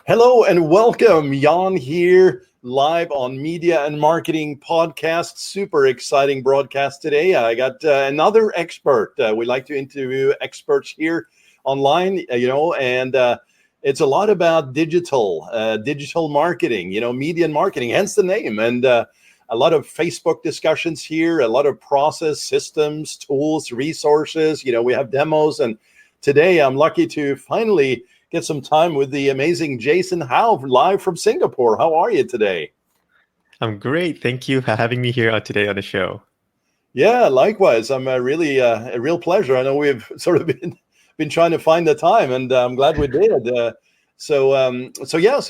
Hello and welcome. Jan here, live on Media and Marketing Podcast. Super exciting broadcast today. I got another expert. We like to interview experts here online, and it's a lot about digital marketing, media and marketing, hence the name. And a lot of Facebook discussions here, a lot of process, systems, tools, resources. We have demos. And today I'm lucky to finally get some time with the amazing Jason Howe live from Singapore. How are you today? I'm great. Thank you for having me here today on the show. Yeah, likewise. I'm really a real pleasure. I know we've sort of been trying to find the time, and I'm glad we did. So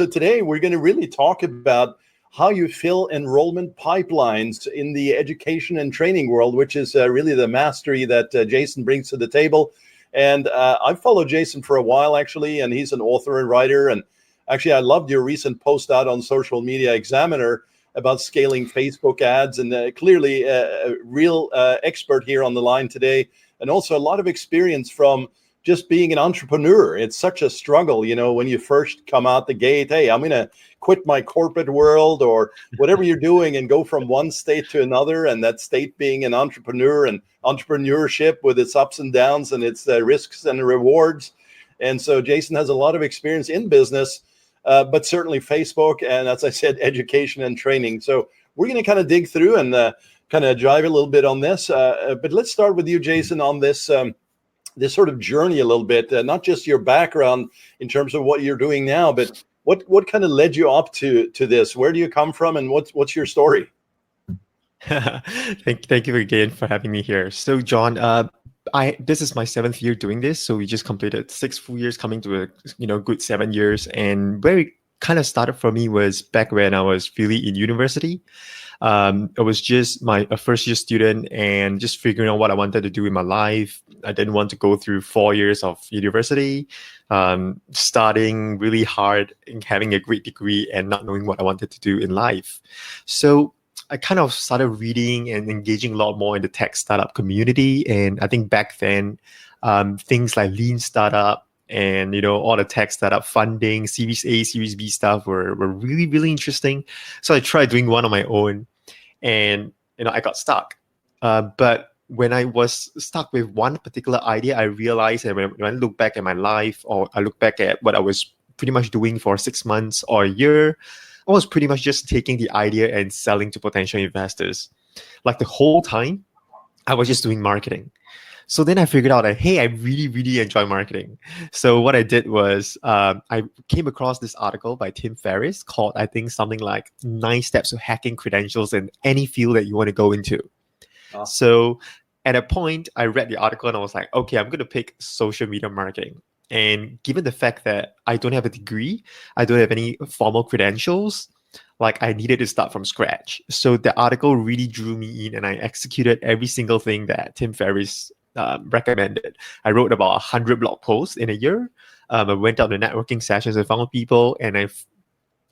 today we're going to really talk about how you fill enrollment pipelines in the education and training world, which is really the mastery that Jason brings to the table. And I've followed Jason for a while, actually, and he's an author and writer. And actually, I loved your recent post out on Social Media Examiner about scaling Facebook ads, and clearly a real expert here on the line today, and also a lot of experience from just being an entrepreneur. It's such a struggle, when you first come out the gate. Hey, I'm going to quit my corporate world or whatever you're doing and go from one state to another, and that state being an entrepreneur and entrepreneurship with its ups and downs and its risks and rewards. And so Jason has a lot of experience in business, but certainly Facebook and, as I said, education and training. So we're going to kind of dig through and kind of drive a little bit on this. But let's start with you, Jason, on this sort of journey a little bit, not just your background in terms of what you're doing now, but what kind of led you up to this? Where do you come from, and what's your story? Thank you again for having me here. So, John, this is my 7th year doing this. So we just completed 6 full years, coming to a good 7 years. And where it kind of started for me was back when I was really in university. I was just a first year student and just figuring out what I wanted to do in my life. I didn't want to go through 4 years of university, starting really hard and having a great degree and not knowing what I wanted to do in life. So I kind of started reading and engaging a lot more in the tech startup community. And I think back then, things like Lean Startup and, all the tech startup funding, Series A, Series B stuff were really, really interesting. So I tried doing one on my own and, I got stuck. But when I was stuck with one particular idea, I realized that when I look back at my life, or I look back at what I was pretty much doing for 6 months or a year, I was pretty much just taking the idea and selling to potential investors. Like the whole time, I was just doing marketing. So then I figured out that, hey, I really, really enjoy marketing. So what I did was I came across this article by Tim Ferriss called, I think, something like 9 Steps to Hacking Credentials in Any Field That You Want to Go Into. Awesome. So at a point, I read the article and I was like, okay, I'm going to pick social media marketing. And given the fact that I don't have a degree, I don't have any formal credentials, like I needed to start from scratch. So the article really drew me in and I executed every single thing that Tim Ferriss recommended. I wrote about 100 blog posts in a year. I went out to networking sessions and found people, and I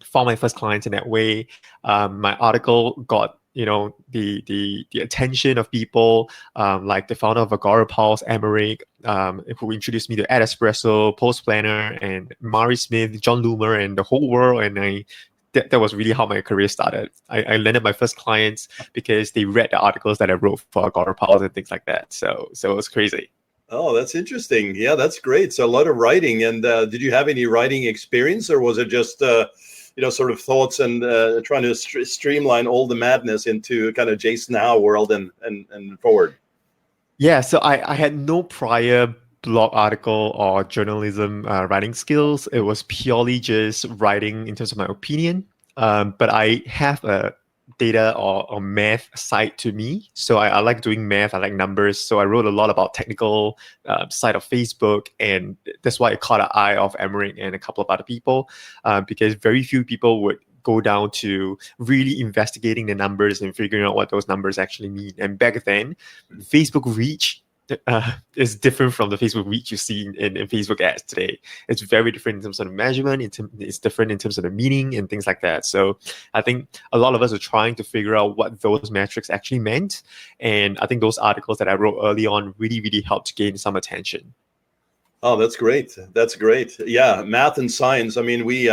found my first clients in that way. My article got the attention of people, like the founder of Agora Pulse, Emmerich, who introduced me to Espresso, Post Planner, and Mari Smith, John Loomer, and the whole world. And that was really how my career started. I landed my first clients because they read the articles that I wrote for Agora Pulse and things like that. So it was crazy. Oh, that's interesting. Yeah, that's great. So a lot of writing. And did you have any writing experience, or was it just sort of thoughts and trying to streamline all the madness into kind of Jason Howe world and forward? Yeah, so I had no prior blog article or journalism writing skills. It was purely just writing in terms of my opinion. But I have a data or math side to me. So I like doing math. I like numbers. So I wrote a lot about technical side of Facebook. And that's why it caught an eye of Emmerich and a couple of other people, because very few people would go down to really investigating the numbers and figuring out what those numbers actually mean. And back then, Facebook reach is different from the Facebook reach you see in Facebook ads today. It's very different in terms of the measurement. It's different in terms of the meaning and things like that. So I think a lot of us are trying to figure out what those metrics actually meant. And I think those articles that I wrote early on really, really helped gain some attention. Oh, that's great. That's great. Yeah, math and science. I mean, we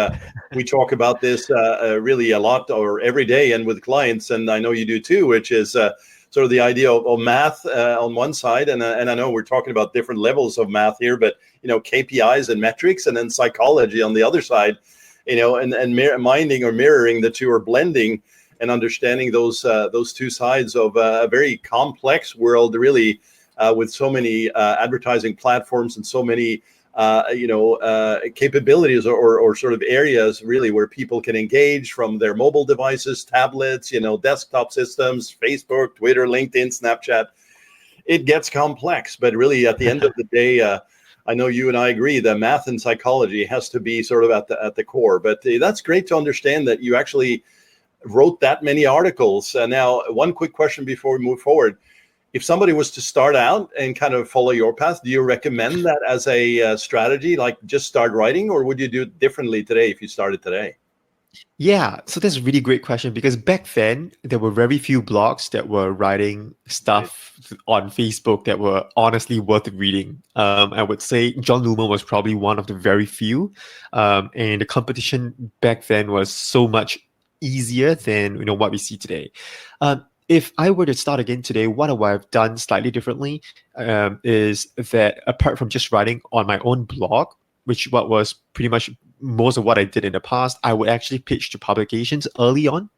talk about this really a lot or every day, and with clients, and I know you do too, which is sort of the idea of math on one side, and I know we're talking about different levels of math here, but KPIs and metrics, and then psychology on the other side, and minding or mirroring the two, or blending and understanding those two sides of a very complex world, really, with so many advertising platforms and so many capabilities, or sort of areas really where people can engage from their mobile devices, tablets, desktop systems, Facebook, Twitter, LinkedIn, Snapchat. It gets complex, but really at the end of the day, I know you and I agree that math and psychology has to be sort of at the core. But that's great to understand that you actually wrote that many articles. Now, one quick question before we move forward. If somebody was to start out and kind of follow your path, do you recommend that as a strategy, like just start writing, or would you do it differently today if you started today? Yeah, so that's a really great question, because back then there were very few blogs that were writing stuff on Facebook that were honestly worth reading. I would say John Loomer was probably one of the very few, and the competition back then was so much easier than what we see today. If I were to start again today, what I would have done slightly differently is that, apart from just writing on my own blog, which what was pretty much most of what I did in the past, I would actually pitch to publications early on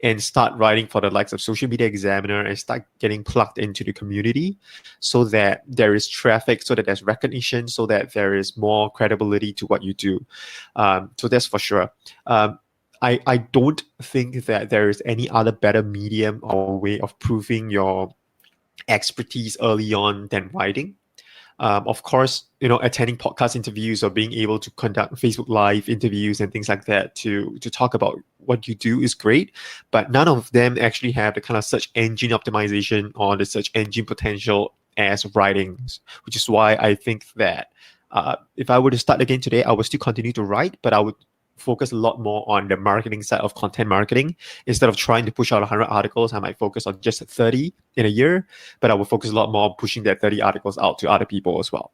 and start writing for the likes of Social Media Examiner and start getting plugged into the community, so that there is traffic, so that there's recognition, so that there is more credibility to what you do. So that's for sure. I don't think that there is any other better medium or way of proving your expertise early on than writing. Of course, attending podcast interviews or being able to conduct Facebook Live interviews and things like that to talk about what you do is great, but none of them actually have the kind of search engine optimization or the search engine potential as writings, which is why I think that if I were to start again today, I would still continue to write, but I would focus a lot more on the marketing side of content marketing. Instead of trying to push out 100 articles, I might focus on just 30 in a year, but I will focus a lot more on pushing that 30 articles out to other people as well.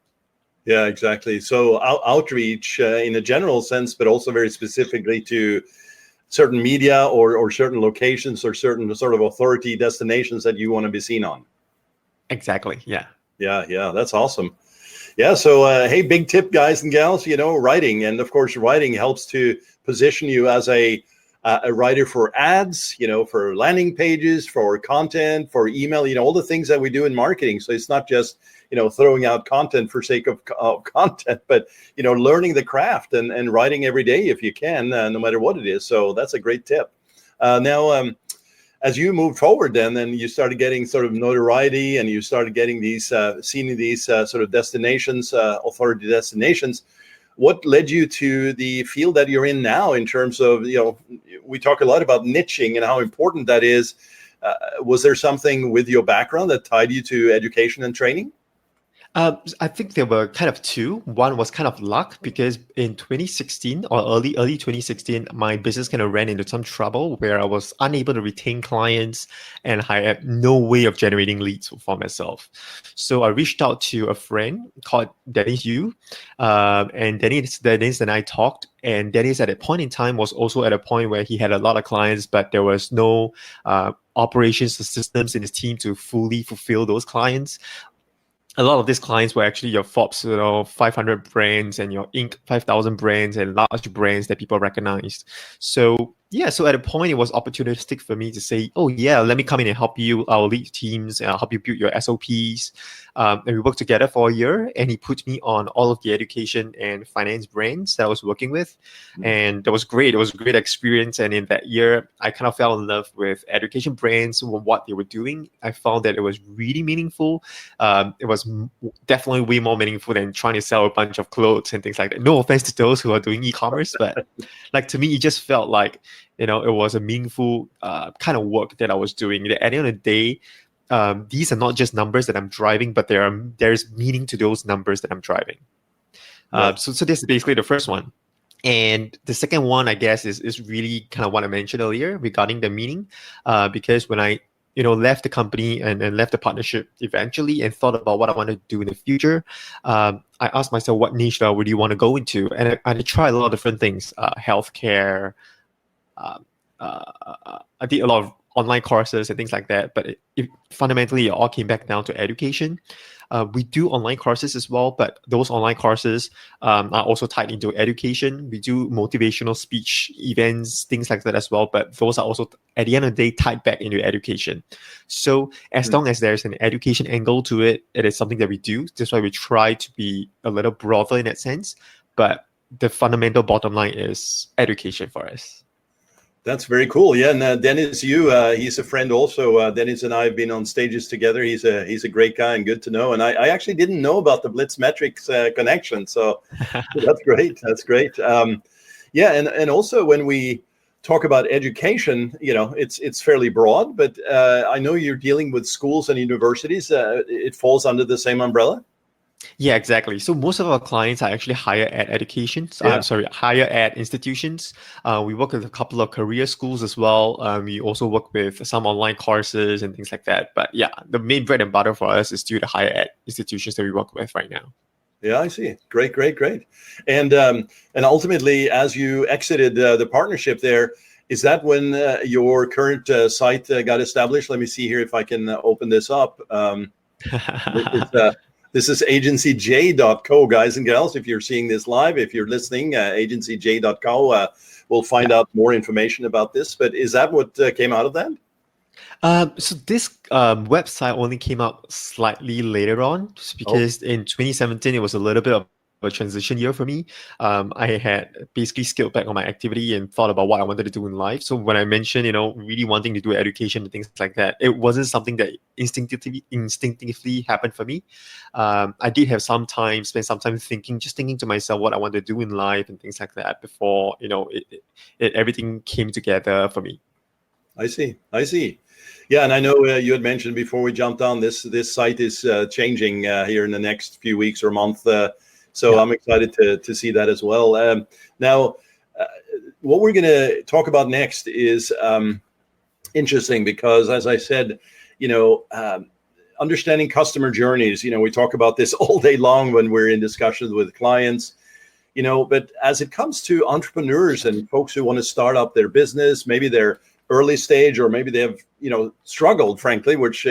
Yeah, exactly. So outreach in a general sense, but also very specifically to certain media or certain locations or certain sort of authority destinations that you want to be seen on. Exactly. Yeah. Yeah. That's awesome. Yeah. So, hey, big tip, guys and gals, writing. And of course, writing helps to position you as a writer for ads, for landing pages, for content, for email, all the things that we do in marketing. So it's not just, throwing out content for sake of content, but, learning the craft and writing every day if you can, no matter what it is. So that's a great tip. Now, as you moved forward, then you started getting sort of notoriety, and you started getting these, seeing these sort of destinations, authority destinations. What led you to the field that you're in now, in terms of, we talk a lot about niching and how important that is. Was there something with your background that tied you to education and training? I think there were kind of two. One was kind of luck, because in 2016 or early 2016, my business kind of ran into some trouble where I was unable to retain clients and I had no way of generating leads for myself. So I reached out to a friend called Dennis Yu, and Dennis and I talked. And Dennis at that point in time was also at a point where he had a lot of clients, but there was no operations or systems in his team to fully fulfill those clients. A lot of these clients were actually your Forbes, 500 brands and your Inc. 5,000 brands and large brands that people recognized. So so at a point, it was opportunistic for me to say, oh yeah, let me come in and help you, our lead teams, and I'll help you build your SOPs. And we worked together for a year, and he put me on all of the education and finance brands that I was working with. And that was great. It was a great experience. And in that year, I kind of fell in love with education brands, what they were doing. I found that it was really meaningful. It was definitely way more meaningful than trying to sell a bunch of clothes and things like that. No offense to those who are doing e-commerce, but to me, it just felt like, it was a meaningful kind of work that I was doing. At the end of the day, these are not just numbers that I'm driving, but there's meaning to those numbers that I'm driving. So this is basically the first one. And the second one, I guess, is really kind of what I mentioned earlier regarding the meaning, because when I left the company and left the partnership eventually and thought about what I want to do in the future, I asked myself, what niche do I really want to go into? And I tried a lot of different things, healthcare. Uh, I did a lot of online courses and things like that, but fundamentally, it all came back down to education. We do online courses as well, but those online courses are also tied into education. We do motivational speech events, things like that as well, but those are also, at the end of the day, tied back into education. So as long as there's an education angle to it, it is something that we do. That's why we try to be a little broader in that sense. But the fundamental bottom line is education for us. That's very cool. Yeah, and Dennis, he's a friend also. Dennis and I have been on stages together. He's a great guy and good to know. And I actually didn't know about the Blitzmetrics connection. So that's great. That's great. Yeah, and also when we talk about education, it's fairly broad, but I know you're dealing with schools and universities. It falls under the same umbrella. Yeah, exactly. So most of our clients are actually higher ed educations. Higher ed institutions. We work with a couple of career schools as well. We also work with some online courses and things like that. But yeah, the main bread and butter for us is still the higher ed institutions that we work with right now. Yeah, I see. Great. And ultimately, as you exited the partnership there, is that when your current site got established? Let me see here if I can open this up. This is agencyj.co, guys and gals. If you're seeing this live, if you're listening, agencyj.co, we'll find out more information about this. But is that what came out of that? So this website only came out slightly later on, just because in 2017, it was a little bit of a transition year for me. I had basically scaled back on my activity and thought about what I wanted to do in life. So when I mentioned, really wanting to do education and things like that, it wasn't something that instinctively happened for me. I did have spend some time thinking to myself what I want to do in life and things like that before, everything came together for me. I see. Yeah, and I know you had mentioned before we jumped on this site is changing here in the next few weeks or month. So I'm excited to see that as well. Now, what we're going to talk about next is interesting because, as I said, understanding customer journeys. We talk about this all day long when we're in discussions with clients. But as it comes to entrepreneurs and folks who want to start up their business, maybe they're early stage or maybe they have struggled, frankly, which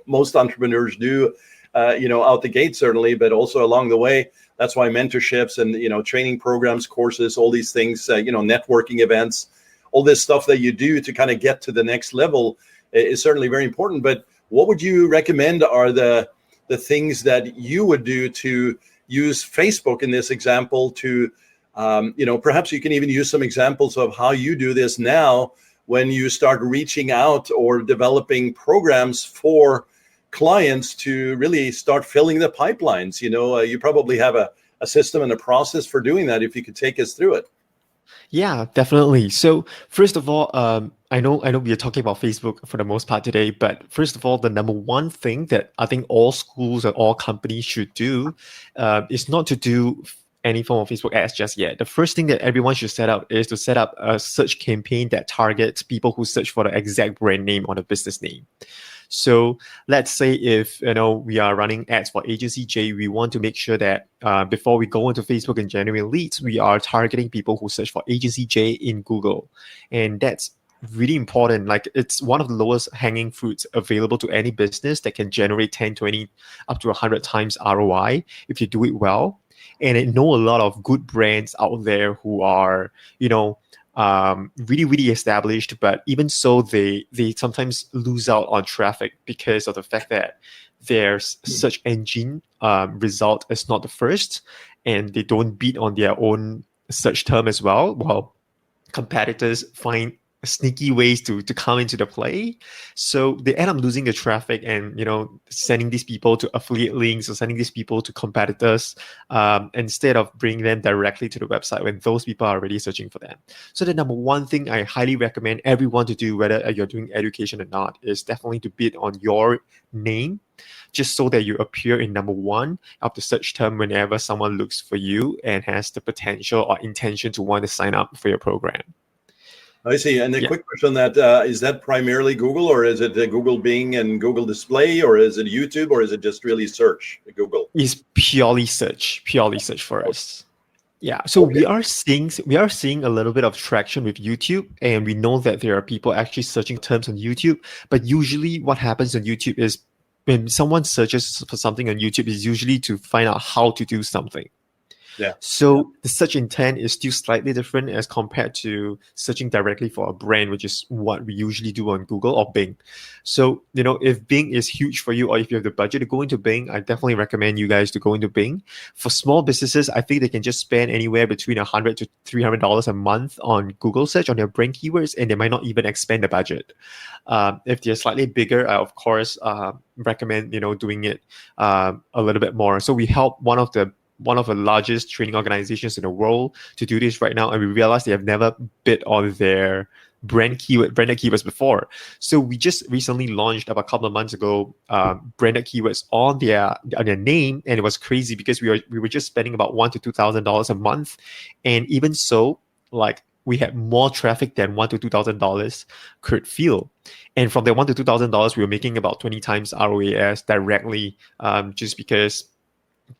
most entrepreneurs do. Out the gate certainly, but also along the way. That's why mentorships and training programs, courses, all these things, networking events, all this stuff that you do to kind of get to the next level is certainly very important. But what would you recommend are the things that you would do to use Facebook in this example to, perhaps you can even use some examples of how you do this now when you start reaching out or developing programs for clients to really start filling the pipelines. You probably have a system and a process for doing that. If you could take us through it. Yeah, definitely. So first of all, I know we are talking about Facebook for the most part today, but first of all, the number one thing that I think all schools and all companies should do is not to do any form of Facebook ads just yet. The first thing that everyone should set up is to set up a search campaign that targets people who search for the exact brand name or the business name. So let's say if we are running ads for Agency J, we want to make sure that before we go into Facebook and generate leads, we are targeting people who search for Agency J in Google. And that's really important. Like, it's one of the lowest hanging fruits available to any business that can generate 10, 20, up to 100 times ROI if you do it well. And I know a lot of good brands out there who are, really, really established, but even so, they sometimes lose out on traffic because of the fact that their search engine result is not the first, and they don't beat on their own search term as well. While competitors find sneaky ways to come into the play, so they end up losing the traffic and sending these people to affiliate links or sending these people to competitors instead of bringing them directly to the website when those people are already searching for them. So the number one thing I highly recommend everyone to do, whether you're doing education or not, is definitely to bid on your name, just so that you appear in number one of the search term whenever someone looks for you and has the potential or intention to want to sign up for your program. I see. And a Yeah. quick question on that, is that primarily Google, or is it Google Bing and Google Display, or is it YouTube, or is it just really search, Google? It's purely search for us. Yeah, so Okay. we are seeing a little bit of traction with YouTube, and we know that there are people actually searching terms on YouTube. But usually, what happens on YouTube is when someone searches for something on YouTube, is usually to find out how to do something. Yeah. So the search intent is still slightly different as compared to searching directly for a brand, which is what we usually do on Google or Bing. So, if Bing is huge for you, or if you have the budget to go into Bing, I definitely recommend you guys to go into Bing. For small businesses, I think they can just spend anywhere between $100 to $300 a month on Google search on their brand keywords, and they might not even expand the budget. If they're slightly bigger, I of course recommend doing it a little bit more. So we help one of the largest training organizations in the world to do this right now, and we realized they have never bid on their branded keywords before. So we just recently launched about a couple of months ago branded keywords on their name, and it was crazy because we were just spending about $1,000 to $2,000 a month, and even so, like, we had more traffic than $1,000 to $2,000 could feel. And from that $1,000 to $2,000, we were making about 20 times ROAS directly, just because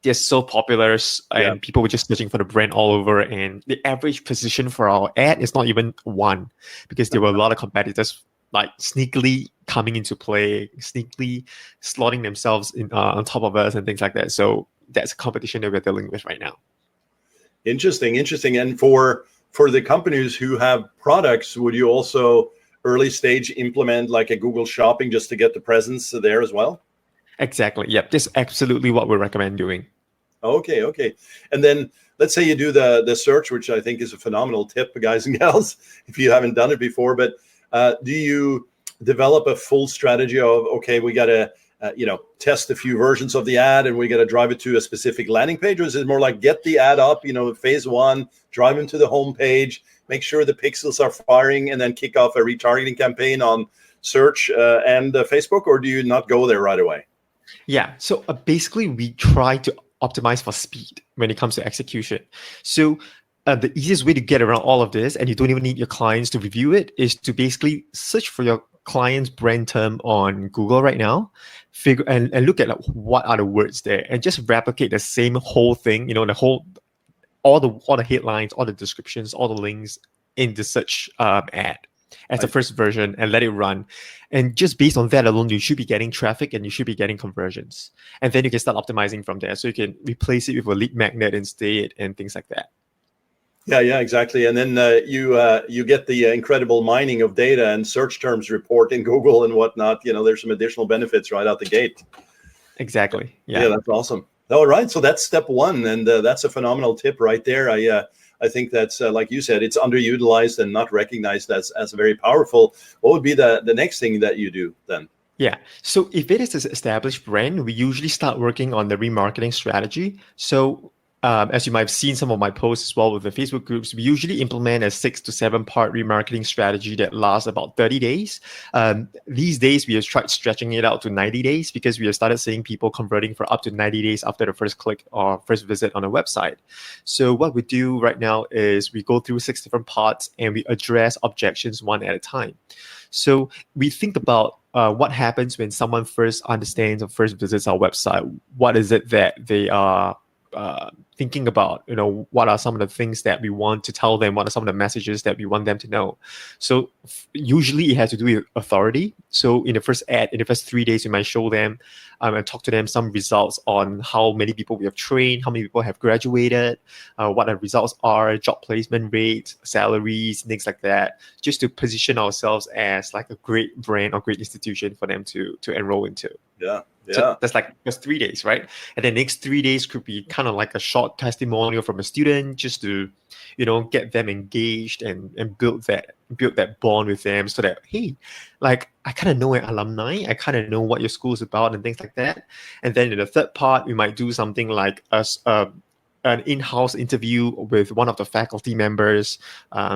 they're so popular, and people were just searching for the brand all over. And the average position for our ad is not even 1, because there were a lot of competitors like sneakily coming into play, sneakily slotting themselves in on top of us and things like that. So that's a competition that we're dealing with right now. Interesting. And for the companies who have products, would you also early stage implement like a Google Shopping just to get the presence there as well? Exactly. Yep. That's absolutely what we recommend doing. Okay. And then let's say you do the search, which I think is a phenomenal tip, guys and gals, if you haven't done it before. But do you develop a full strategy of, okay, we got to test a few versions of the ad, and we got to drive it to a specific landing page? Or is it more like get the ad up, phase 1, drive them to the home page, make sure the pixels are firing, and then kick off a retargeting campaign on search and Facebook? Or do you not go there right away? Yeah. So basically, we try to optimize for speed when it comes to execution. So the easiest way to get around all of this, and you don't even need your clients to review it, is to basically search for your client's brand term on Google right now, and look at what are the words there, and just replicate the same whole thing. All the headlines, all the descriptions, all the links in the search ad as the first version, and let it run. And just based on that alone, you should be getting traffic and you should be getting conversions. And then you can start optimizing from there. So you can replace it with a lead magnet instead and things like that. Yeah, exactly. And then you get the incredible mining of data and search terms report in Google and whatnot. There's some additional benefits right out the gate. Exactly. Yeah, that's awesome. All right, so that's step 1, and that's a phenomenal tip right there. I think that's like you said, it's underutilized and not recognized as very powerful. What would be the next thing that you do then? Yeah. So if it is an established brand, we usually start working on the remarketing strategy. So as you might have seen some of my posts as well with the Facebook groups, we usually implement a 6 to 7 part remarketing strategy that lasts about 30 days. These days, we have tried stretching it out to 90 days because we have started seeing people converting for up to 90 days after the first click or first visit on a website. So what we do right now is we go through 6 different parts and we address objections one at a time. So we think about what happens when someone first understands or first visits our website. What is it that they are thinking about? What are some of the things that we want to tell them? What are some of the messages that we want them to know? So usually it has to do with authority. So in the first 3 days, we might show them and talk to them some results on how many people we have trained, how many people have graduated, what the results are, job placement rates, salaries, things like that, just to position ourselves as like a great brand or great institution for them to enroll into. Yeah. So that's 3 days, right? And the next 3 days could be kind of like a short testimonial from a student, just to, get them engaged and build that bond with them, so that, hey, like, I kind of know an alumni, I kind of know what your school is about and things like that. And then in the third part, we might do something like an in-house interview with one of the faculty members,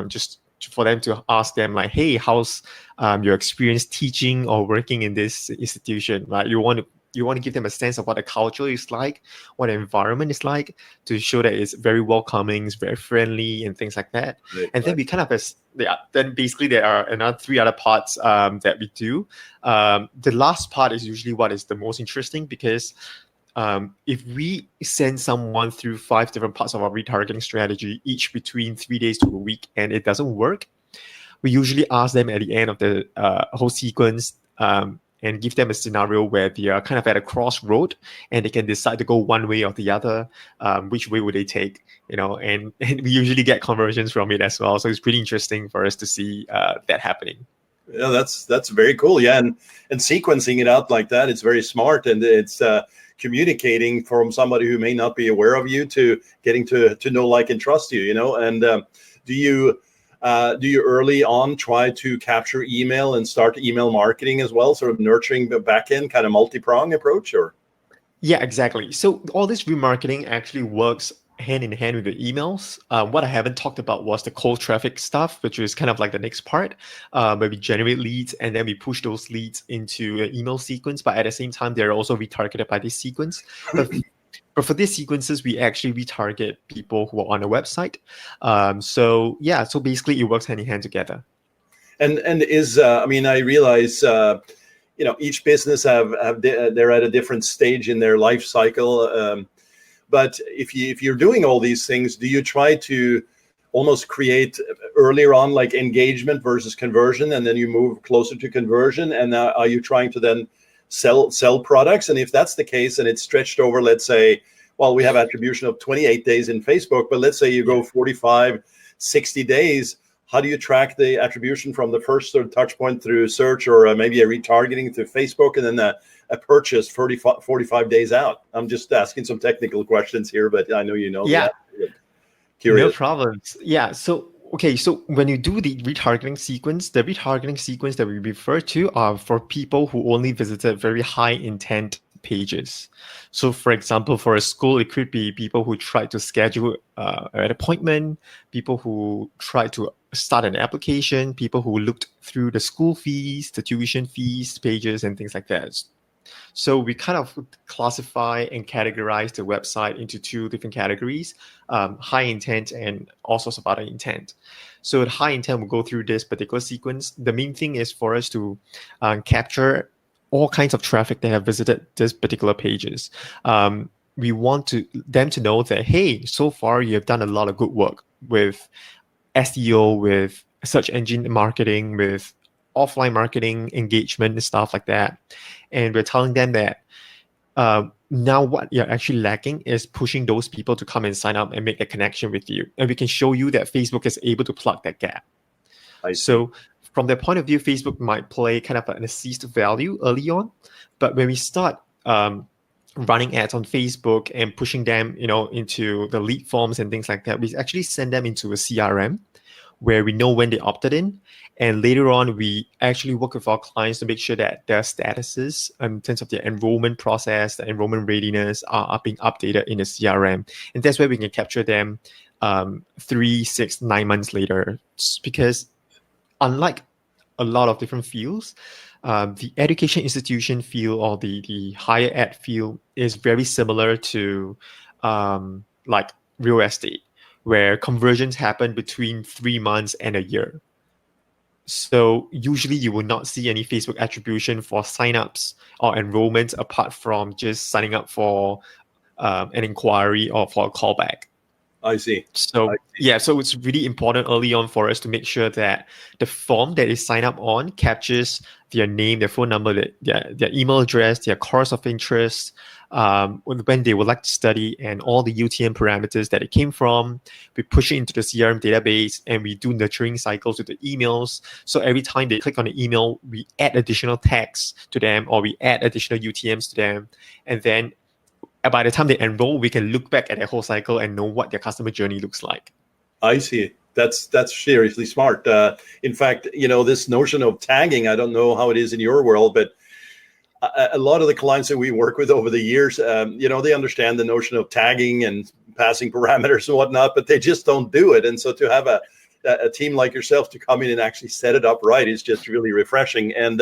just for them to ask them like, hey, how's your experience teaching or working in this institution, right? You want to you want to give them a sense of what the culture is like, what the environment is like, to show that it's very welcoming, it's very friendly, and things like that. Right, and then right. we kind of then basically there are another 3 other parts that we do. The last part is usually what is the most interesting, because if we send someone through 5 different parts of our retargeting strategy, each between 3 days to a week, and it doesn't work, we usually ask them at the end of the whole sequence and give them a scenario where they are kind of at a crossroad and they can decide to go one way or the other. Which way would they take? And we usually get conversions from it as well. So it's pretty interesting for us to see that happening. Yeah, that's very cool. Yeah, and sequencing it out like that, it's very smart, and it's communicating from somebody who may not be aware of you to getting to know, like, and trust you. And do you early on try to capture email and start email marketing as well, sort of nurturing the back end kind of multi-prong approach? Or Yeah, exactly. So all this remarketing actually works hand in hand with the emails. What I haven't talked about was the cold traffic stuff, which is kind of like the next part, where we generate leads and then we push those leads into an email sequence. But at the same time, they're also retargeted by this sequence. But for these sequences, we actually retarget people who are on the website. So basically it works hand in hand together. And is I mean, I realize each business they're at a different stage in their life cycle. But if you're doing all these things, do you try to almost create earlier on like engagement versus conversion, and then you move closer to conversion? And are you trying to then sell products? And if that's the case, and it's stretched over, let's say, well, we have attribution of 28 days in Facebook, but let's say you go 45, 60 days. How do you track the attribution from the first sort of touch point through search, or maybe a retargeting through Facebook, and then a purchase 45 days out? I'm just asking some technical questions here, but I know you know that. Curious. No problems. Yeah. So when you do the retargeting sequence that we refer to are for people who only visited very high intent pages. So for example, for a school, it could be people who try to schedule an appointment, people who try to start an application, people who looked through the school fees, the tuition fees pages, and things like that. So we kind of classify and categorize the website into 2 different categories, high intent and all sorts of other intent. So the high intent will go through this particular sequence. The main thing is for us to capture all kinds of traffic that have visited this particular pages. We want them to know that, hey, so far you have done a lot of good work with SEO, with search engine marketing, with offline marketing, engagement, and stuff like that. And we're telling them that now what you're actually lacking is pushing those people to come and sign up and make a connection with you. And we can show you that Facebook is able to plug that gap. So from their point of view, Facebook might play kind of an assist value early on. But when we start running ads on Facebook and pushing them, into the lead forms and things like that, we actually send them into a CRM where we know when they opted in. And later on, we actually work with our clients to make sure that their statuses in terms of their enrollment process, the enrollment readiness are being updated in the CRM. And that's where we can capture them 3, 6, 9 months later. Because unlike a lot of different fields, the education institution field or the higher ed field is very similar to like real estate, where conversions happen between 3 months and a year. So usually you will not see any Facebook attribution for signups or enrollments apart from just signing up for an inquiry or for a callback. I see. So so it's really important early on for us to make sure that the form that is signed up on captures their name, their phone number, their email address, their course of interest, when they would like to study, and all the UTM parameters that it came from. We push it into the CRM database, and we do nurturing cycles with the emails. So every time they click on the email, we add additional tags to them, or we add additional UTMs to them, and then by the time they enroll, we can look back at their whole cycle and know what their customer journey looks like. I see. That's seriously smart. In fact, this notion of tagging, I don't know how it is in your world, but a lot of the clients that we work with over the years, they understand the notion of tagging and passing parameters and whatnot, but they just don't do it. And so to have a team like yourself to come in and actually set it up right is just really refreshing. And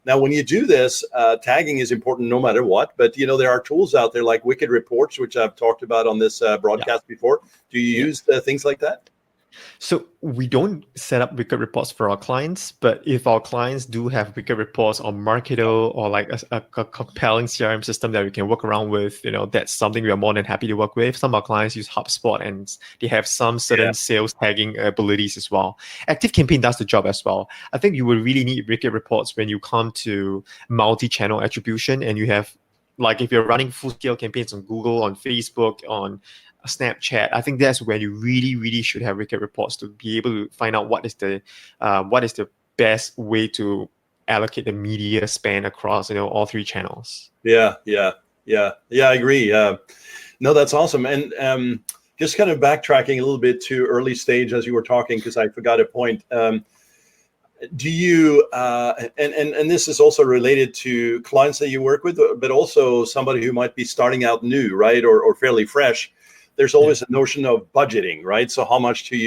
Now, when you do this, tagging is important no matter what. But there are tools out there like Wicked Reports, which I've talked about on this broadcast before. Do you use things like that? So we don't set up Wicked reports for our clients, but if our clients do have Wicked reports on Marketo or like a compelling CRM system that we can work around with, that's something we are more than happy to work with. Some of our clients use HubSpot and they have some certain sales tagging abilities as well. ActiveCampaign does the job as well. I think you will really need Wicked reports when you come to multi-channel attribution and you have, like if you're running full-scale campaigns on Google, on Facebook, on Snapchat. I think that's where you really, really should have Wicked reports to be able to find out what is the best way to allocate the media spend across all three channels. Yeah, I agree. No, that's awesome. And just kind of backtracking a little bit to early stage as you were talking, because I forgot a point. Do you and this is also related to clients that you work with, but also somebody who might be starting out new, right, or fairly fresh? There's always a notion of budgeting, right? So how much should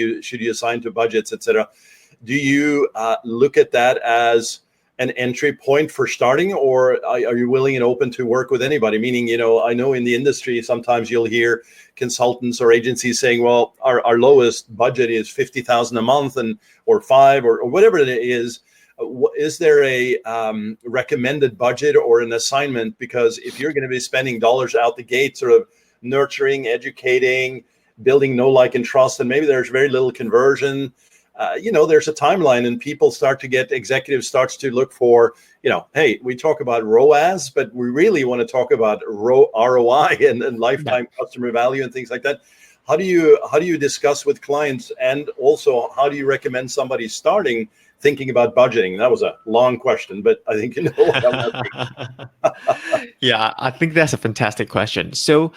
you assign to budgets, et cetera? Do you look at that as an entry point for starting, or are you willing and open to work with anybody? Meaning, I know in the industry, sometimes you'll hear consultants or agencies saying, well, our lowest budget is $50,000 a month or $5,000 or whatever it is. Is there a recommended budget or an assignment? Because if you're going to be spending dollars out the gate, sort of nurturing, educating, building know, like, and trust, and maybe there's very little conversion. There's a timeline, and executives starts to look for, hey, we talk about ROAS, but we really want to talk about ROI and lifetime customer value and things like that. How do you discuss with clients, and also how do you recommend somebody starting thinking about budgeting? That was a long question, but I think you know what I'm asking. Yeah, I think that's a fantastic question. So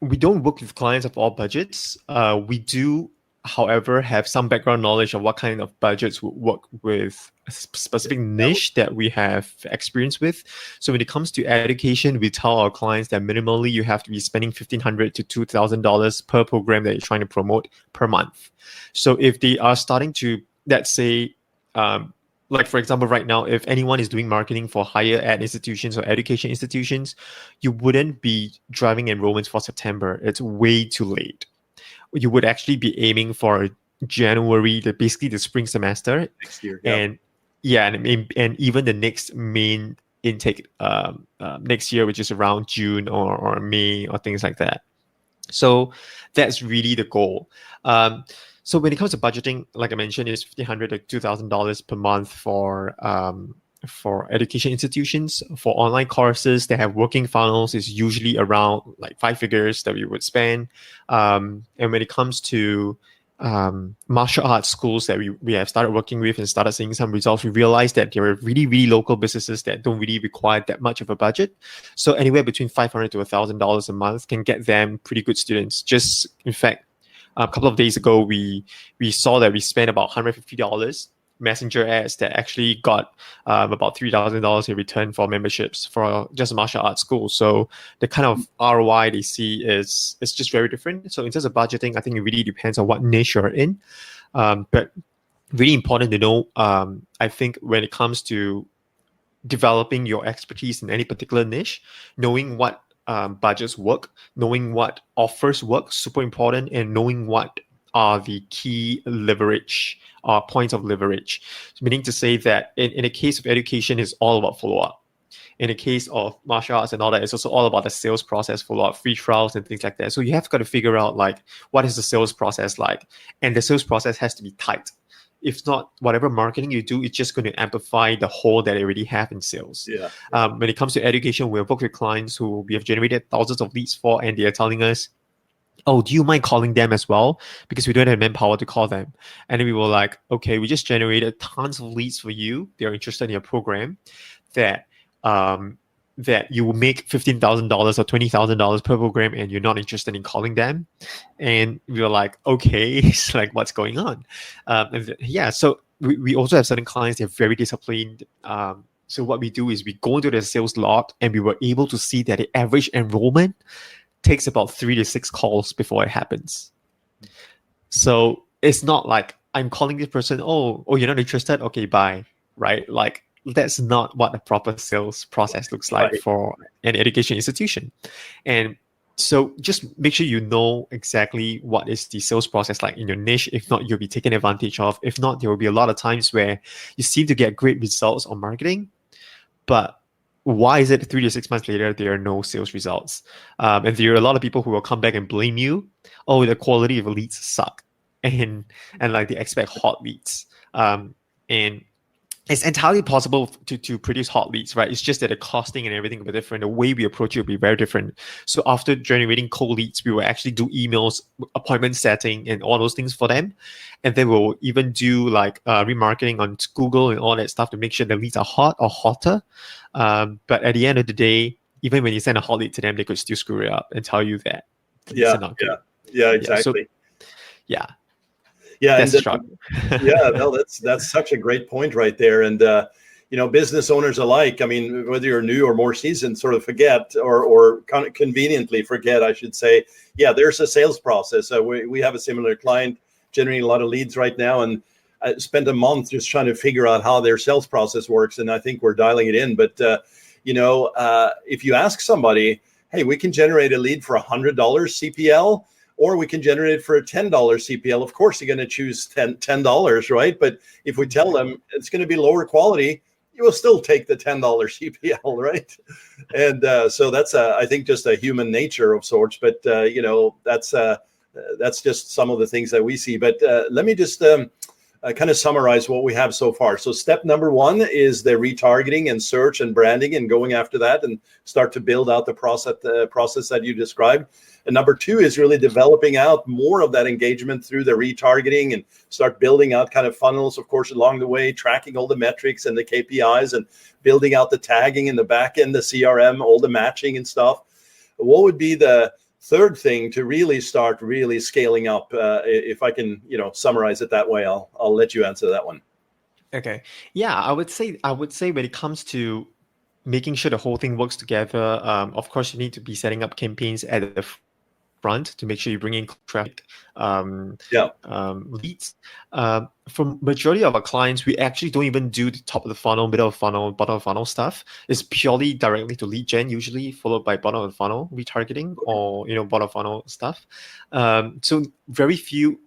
we don't work with clients of all budgets. We do, however, have some background knowledge of what kind of budgets would work with a specific niche that we have experience with. So when it comes to education, we tell our clients that minimally you have to be spending $1,500 to $2,000 per program that you're trying to promote per month. So if they are starting to, let's say, like for example, right now, if anyone is doing marketing for higher ed institutions or education institutions, you wouldn't be driving enrollments for September. It's way too late. You would actually be aiming for January, basically the spring semester next year. And even the next main intake next year, which is around June or May or things like that. So that's really the goal. So when it comes to budgeting, like I mentioned, it's $1,500 to $2,000 per month for education institutions. For online courses that have working funnels, is usually around like 5 figures that we would spend. And when it comes to martial arts schools that we have started working with and started seeing some results, we realized that there are really, really local businesses that don't really require that much of a budget. So anywhere between $500 to $1,000 a month can get them pretty good students. Just in fact, a couple of days ago, we saw that we spent about $150 messenger ads that actually got about $3,000 in return for memberships for just a martial arts school. So the kind of ROI they see is just very different. So in terms of budgeting, I think it really depends on what niche you're in. But really important to know, I think when it comes to developing your expertise in any particular niche, knowing what budgets work, knowing what offers work, super important, and knowing what are the key leverage points of leverage. Meaning to say that in the case of education, it's all about follow-up. In the case of martial arts and all that, it's also all about the sales process, follow-up, free trials and things like that. So you have got to figure out like, what is the sales process like? And the sales process has to be tight. If not, whatever marketing you do, it's just going to amplify the hole that they already have in sales. When it comes to education, we've worked with clients who we have generated thousands of leads for, and they are telling us, oh, do you mind calling them as well? Because we don't have manpower to call them. And then we were like, okay, we just generated tons of leads for you. They're interested in your program that you will make $15,000 or $20,000 per program, and you're not interested in calling them. And we were like, okay, it's like, what's going on? So we also have certain clients that are very disciplined. So what we do is we go into the sales log, and we were able to see that the average enrollment takes about 3 to 6 calls before it happens. So it's not like I'm calling this person, oh, you're not interested? Okay, bye. Right? Like, that's not what a proper sales process looks like for an education institution. And so just make sure you know exactly what is the sales process like in your niche. If not, you'll be taken advantage of. If not, there will be a lot of times where you seem to get great results on marketing, but why is it 3 to 6 months later there are no sales results? And there are a lot of people who will come back and blame you. Oh, the quality of leads suck, and like they expect hot leads. And it's entirely possible to produce hot leads, right? It's just that the costing and everything will be different. The way we approach it will be very different. So after generating cold leads, we will actually do emails, appointment setting, and all those things for them. And then we'll even do like remarketing on Google and all that stuff to make sure the leads are hot or hotter. But at the end of the day, even when you send a hot lead to them, they could still screw it up and tell you that. Yeah, exactly. Yeah. That's strong. That's such a great point right there. And business owners alike, I mean, whether you're new or more seasoned, sort of forget or kind of conveniently forget, I should say. Yeah, there's a sales process. We have a similar client generating a lot of leads right now, and I spent a month just trying to figure out how their sales process works, and I think we're dialing it in. But if you ask somebody, hey, we can generate a lead for $100 CPL, or we can generate it for a $10 CPL. Of course, you're going to choose $10, right? But if we tell them it's going to be lower quality, you will still take the $10 CPL, right? And so that's, I think, just a human nature of sorts. But, that's just some of the things that we see. But let me just kind of summarize what we have so far. So step number 1 is the retargeting and search and branding and going after that and start to build out the process that you described. And number 2 is really developing out more of that engagement through the retargeting and start building out kind of funnels, of course, along the way, tracking all the metrics and the KPIs and building out the tagging in the back end, the CRM, all the matching and stuff. What would be the third thing to really start scaling up? If I can, summarize it that way, I'll let you answer that one. Okay. Yeah, I would say when it comes to making sure the whole thing works together, of course, you need to be setting up campaigns at the front to make sure you bring in traffic, leads. For majority of our clients, we actually don't even do the top of the funnel, middle of funnel, bottom of funnel stuff. It's purely directly to lead gen, usually followed by bottom of the funnel retargeting or bottom of funnel stuff. So in very few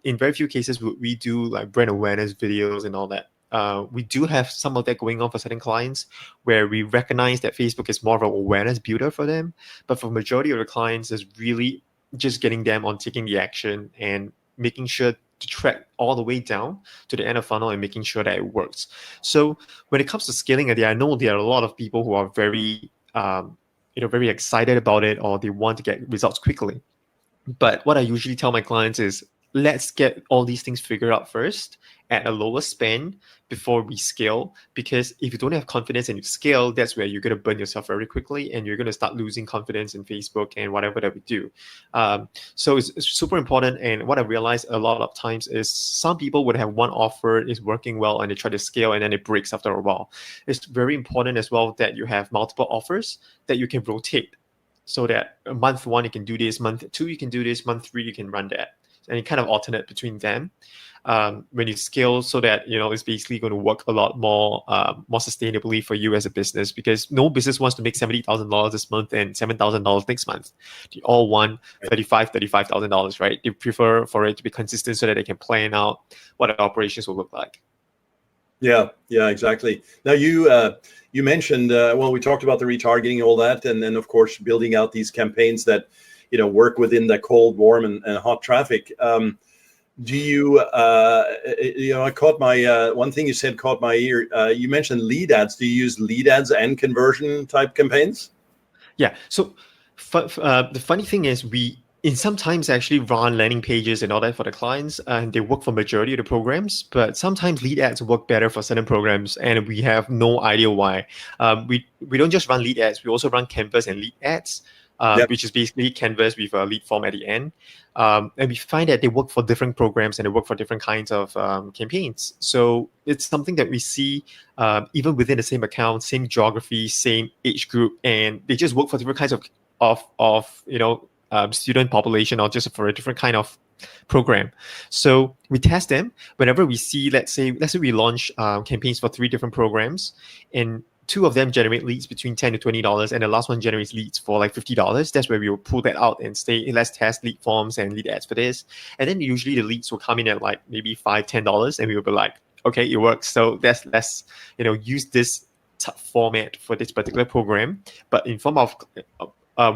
cases we do like brand awareness videos and all that. We do have some of that going on for certain clients where we recognize that Facebook is more of an awareness builder for them. But for majority of the clients, it's really just getting them on taking the action and making sure to track all the way down to the end of funnel and making sure that it works. So when it comes to scaling it, I know there are a lot of people who are very, very excited about it, or they want to get results quickly. But what I usually tell my clients is, let's get all these things figured out first at a lower spend before we scale. Because if you don't have confidence and you scale, that's where you're going to burn yourself very quickly and you're going to start losing confidence in Facebook and whatever that we do. So it's super important. And what I realized a lot of times is some people would have one offer is working well and they try to scale and then it breaks after a while. It's very important as well that you have multiple offers that you can rotate. So that month 1, you can do this, month 2, you can do this, month 3, you can run that. And you kind of alternate between them when you scale, so that it's basically going to work a lot more sustainably for you as a business, because no business wants to make $70,000 this month and $7,000 next month. They all want $35,000, right? They prefer for it to be consistent so that they can plan out what the operations will look like. Yeah, exactly. Now you mentioned we talked about the retargeting and all that, and then of course building out these campaigns that work within the cold, warm, and hot traffic. Do you, I caught my, one thing you said caught my ear. You mentioned lead ads. Do you use lead ads and conversion type campaigns? Yeah. So the funny thing is we sometimes actually run landing pages and all that for the clients, and they work for majority of the programs, but sometimes lead ads work better for certain programs, and we have no idea why. We don't just run lead ads, we also run canvas and lead ads. Which is basically canvas with a lead form at the end. And we find that they work for different programs and they work for different kinds of campaigns. So it's something that we see even within the same account, same geography, same age group, and they just work for different kinds of student population, or just for a different kind of program. So we test them whenever we see, let's say we launch campaigns for 3 different programs, and 2 of them generate leads between $10 to $20, and the last one generates leads for like $50. That's where we will pull that out and say, let's test lead forms and lead ads for this. And then usually the leads will come in at like maybe $5, $10, and we will be like, okay, it works. So let's use this format for this particular program. But in form of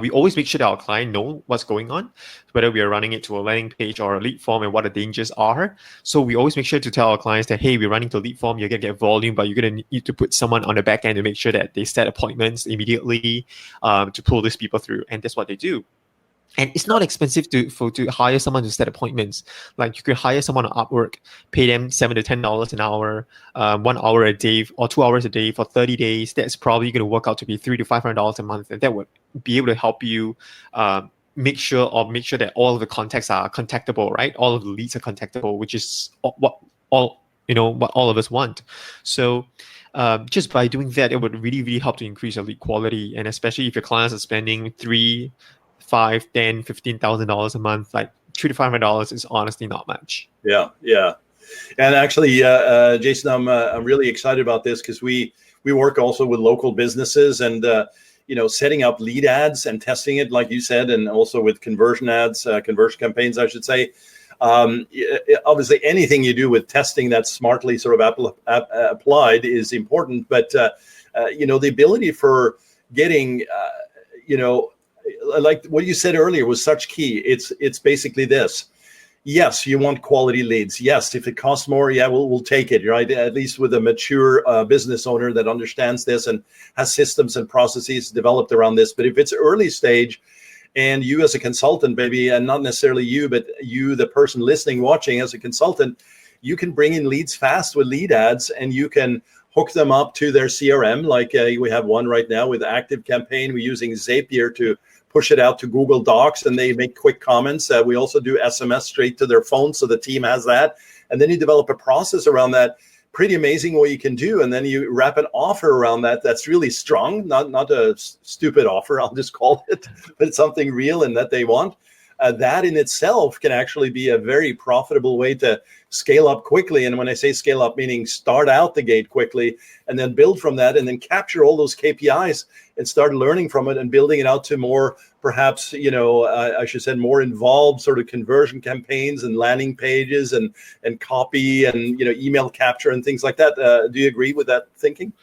we always make sure that our client know what's going on, whether we are running it to a landing page or a lead form, and what the dangers are. So we always make sure to tell our clients that, hey, we're running to a lead form, you're going to get volume, but you're going to need to put someone on the back end to make sure that they set appointments immediately to pull these people through. And that's what they do. And it's not expensive to hire someone to set appointments. Like you could hire someone on Upwork, pay them $7 to $10 an hour, 1 hour a day or 2 hours a day for 30 days. That's probably going to work out to be $300 to $500 a month, and that would be able to help you make sure that all of the contacts are contactable, right? All of the leads are contactable, which is what all of us want. So just by doing that, it would really, really help to increase your lead quality, and especially if your clients are spending $3,000, $5,000, $10,000, $15,000 a month, like $300 to $500 is honestly not much. Yeah. And actually, Jason, I'm really excited about this because we work also with local businesses, and setting up lead ads and testing it, like you said, and also with conversion ads, conversion campaigns, I should say. Obviously, anything you do with testing that's smartly sort of applied is important, but the ability for getting, like what you said earlier was such key. It's basically this. Yes, you want quality leads. Yes, if it costs more, yeah, we'll take it, right? At least with a mature business owner that understands this and has systems and processes developed around this. But if it's early stage, and you as a consultant, maybe, and not necessarily you, but you, the person listening, watching as a consultant, you can bring in leads fast with lead ads, and you can hook them up to their CRM. Like we have one right now with Active Campaign. We're using Zapier to push it out to Google Docs, and they make quick comments. We also do SMS straight to their phone, so the team has that. And then you develop a process around that. Pretty amazing what you can do. And then you wrap an offer around that that's really strong, not a stupid offer, I'll just call it, but it's something real and that they want. That in itself can actually be a very profitable way to scale up quickly. And when I say scale up, meaning start out the gate quickly and then build from that, and then capture all those KPIs and start learning from it and building it out to more, perhaps, I should say, more involved sort of conversion campaigns and landing pages and copy and, email capture and things like that. Do you agree with that thinking?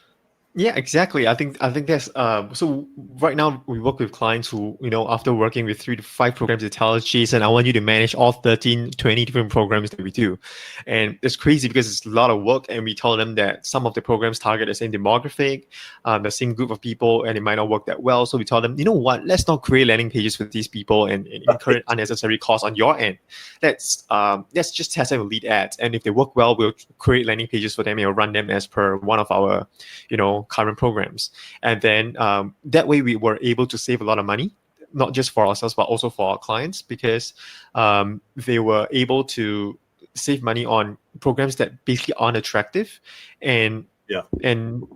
Yeah, exactly. I think that's so right now we work with clients who, after working with 3 to 5 programs, they tell us, Jason, I want you to manage all 13, 20 different programs that we do. And it's crazy because it's a lot of work, and we tell them that some of the programs target the same demographic, the same group of people, and it might not work that well. So we tell them, you know what, let's not create landing pages for these people and incur unnecessary costs on your end. Let's just test them with lead ads. And if they work well, we'll create landing pages for them and we'll run them as per one of our, current programs. And then that way we were able to save a lot of money, not just for ourselves, but also for our clients, because they were able to save money on programs that basically aren't attractive, and be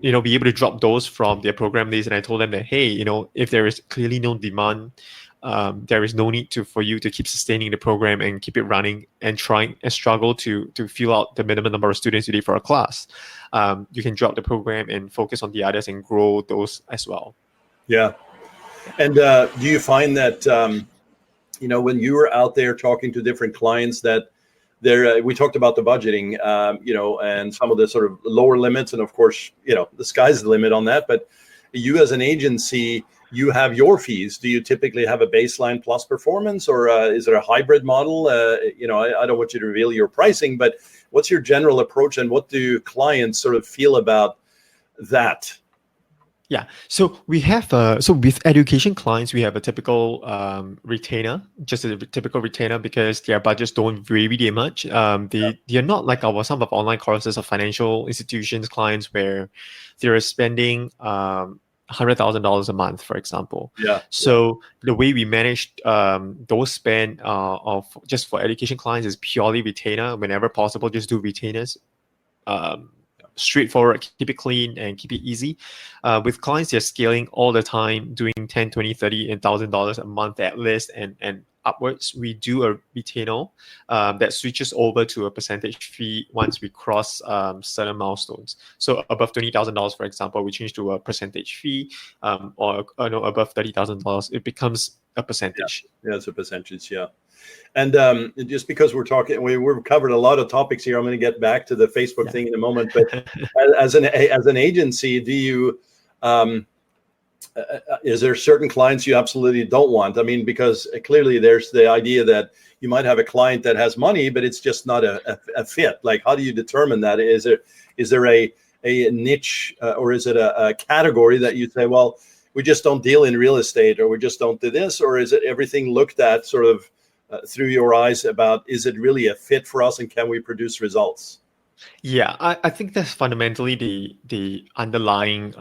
able to drop those from their program list. And I told them that, hey, if there is clearly no demand, there is no need for you to keep sustaining the program and keep it running and trying and struggle to fill out the minimum number of students you need for a class. You can drop the program and focus on the others and grow those as well. Yeah. And do you find that, when you were out there talking to different clients that we talked about the budgeting, and some of the sort of lower limits, and of course, the sky's the limit on that, but you as an agency, you have your fees. Do you typically have a baseline plus performance, or is it a hybrid model? I don't want you to reveal your pricing, but what's your general approach, and what do clients sort of feel about that? Yeah, so we have so with education clients, we have a typical retainer, just a typical retainer, because their budgets don't vary that much. They're not like some of online courses of financial institutions clients where they're spending $100,000 a month, for example. So the way we manage those spend of just for education clients is purely retainer. Whenever possible, just do retainers. Straightforward, keep it clean and keep it easy. With clients, they're scaling all the time, doing $10, $20, $30, and $1,000 a month at least, and upwards, we do a retainer that switches over to a percentage fee once we cross certain milestones. So above $20,000, for example, we change to a percentage fee, or no, above $30,000, it becomes a percentage. Yeah, it's a percentage. Yeah. And just because we've covered a lot of topics here, I'm going to get back to the Facebook thing in a moment. But as an agency, do you is there certain clients you absolutely don't want? I mean, because clearly there's the idea that you might have a client that has money, but it's just not a fit. Like, how do you determine that? Is there a niche or is it a category that you say, well, we just don't deal in real estate, or we just don't do this, or is it everything looked at sort of through your eyes about, is it really a fit for us and can we produce results? Yeah, I think that's fundamentally the underlying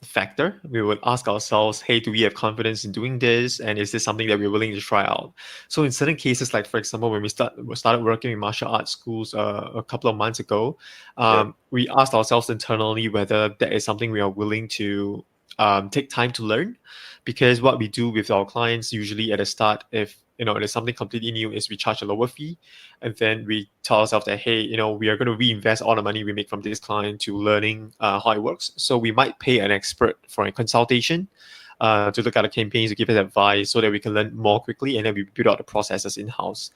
factor. We would ask ourselves, hey, do we have confidence in doing this? And is this something that we're willing to try out? So in certain cases, like for example, when we started working in martial arts schools a couple of months ago, we asked ourselves internally whether that is something we are willing to take time to learn. Because what we do with our clients usually at the start, if there's something completely new, is we charge a lower fee, and then we tell ourselves that, hey, we are going to reinvest all the money we make from this client to learning how it works. So we might pay an expert for a consultation to look at the campaigns, to give us advice so that we can learn more quickly, and then we build out the processes in-house.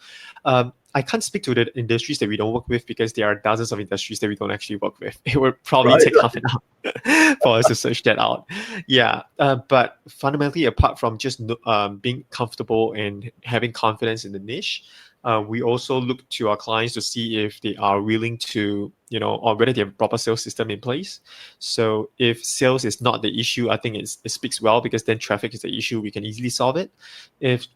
I can't speak to the industries that we don't work with because there are dozens of industries that we don't actually work with. It would probably take half an hour for us to search that out. Yeah, but fundamentally, apart from just being comfortable and having confidence in the niche, we also look to our clients to see if they are willing to, or whether they have a proper sales system in place. So if sales is not the issue, I think it speaks well, because then traffic is the issue. We can easily solve it. If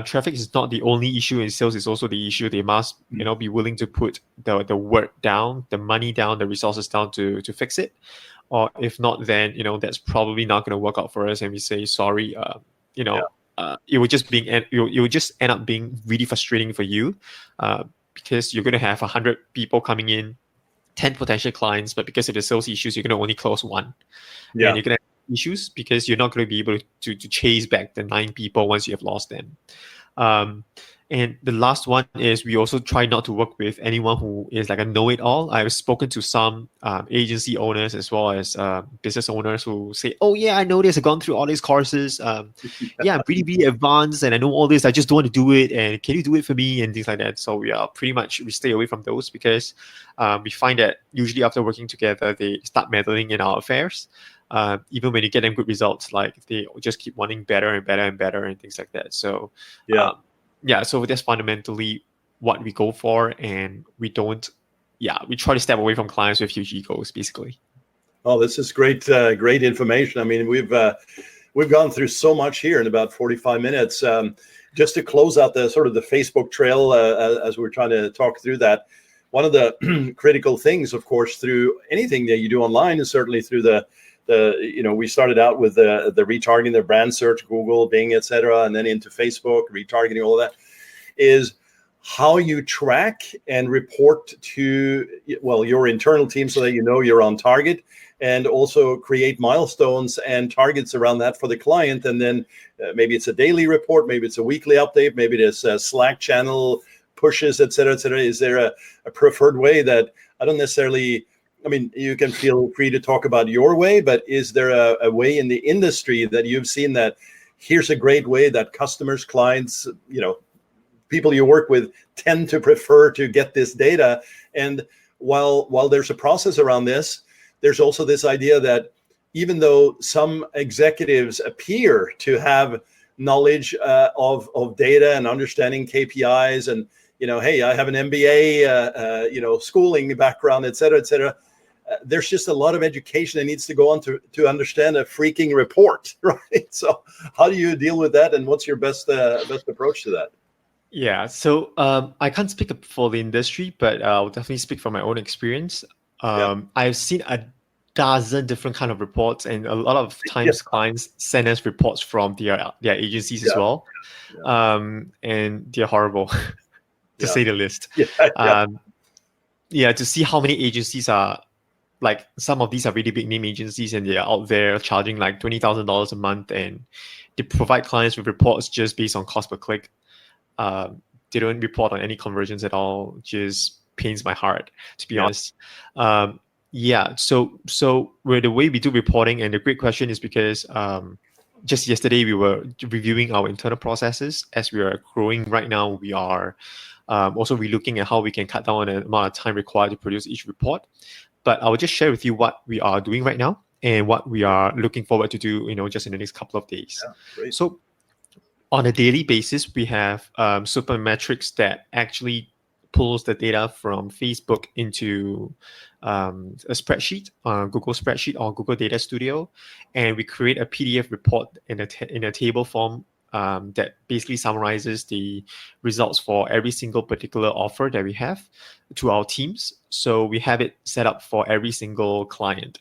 traffic is not the only issue and sales is also the issue, they must, be willing to put the work down, the money down, the resources down to fix it. Or if not, then, that's probably not going to work out for us. And we say, sorry, it would just end up being really frustrating for you, because you're going to have 100 people coming in, 10 potential clients, but because of the sales issues, you're going to only close one. Yeah. And you're going to have issues because you're not going to be able to chase back the 9 people once you have lost them. And the last one is we also try not to work with anyone who is like a know-it-all. I've spoken to some agency owners as well as business owners who say, oh yeah, I know this, I've gone through all these courses. Yeah, I'm really, really advanced and I know all this, I just don't want to do it. And can you do it for me? And things like that. So we stay away from those, because we find that usually after working together, they start meddling in our affairs. Even when you get them good results, like they just keep wanting better and better and better and things like that. So so that's fundamentally what we go for, and we try to step away from clients with huge egos, basically. Oh, this is great information. I mean, we've gone through so much here in about 45 minutes. Just to close out the sort of the Facebook trail, as we're trying to talk through that, one of the critical things, of course, through anything that you do online, is certainly through we started out with the retargeting, the brand search, Google, Bing, etc., and then into Facebook, retargeting, all of that, is how you track and report to, your internal team so that you're on target, and also create milestones and targets around that for the client. And then maybe it's a daily report, maybe it's a weekly update, maybe it's a Slack channel pushes, etc., etc. Is there a preferred way that I don't necessarily... I mean, you can feel free to talk about your way, but is there a way in the industry that you've seen that here's a great way that customers, clients, people you work with tend to prefer to get this data? And while there's a process around this, there's also this idea that even though some executives appear to have knowledge of data and understanding KPIs and, hey, I have an MBA, schooling background, et cetera, there's just a lot of education that needs to go on to understand a freaking report, right? So how do you deal with that, and what's your best approach to that? Yeah, so I can't speak for the industry, but I'll definitely speak from my own experience. I've seen a dozen different kind of reports, and a lot of times clients send us reports from their agencies as well. And they're horrible, to say the least. To see how many agencies are, like, some of these are really big name agencies, and they're out there charging like $20,000 a month, and they provide clients with reports just based on cost per click. they don't report on any conversions at all. Just pains my heart, to be honest. Yeah, so where the way we do reporting, and the great question is because just yesterday we were reviewing our internal processes. As we are growing right now, we are also relooking at how we can cut down on the amount of time required to produce each report. But I will just share with you what we are doing right now and what we are looking forward to do, just in the next couple of days. Great. So on a daily basis, we have Supermetrics that actually pulls the data from Facebook into a spreadsheet, Google spreadsheet or Google Data Studio, and we create a PDF report in a table form that basically summarizes the results for every single particular offer that we have to our teams. So we have it set up for every single client.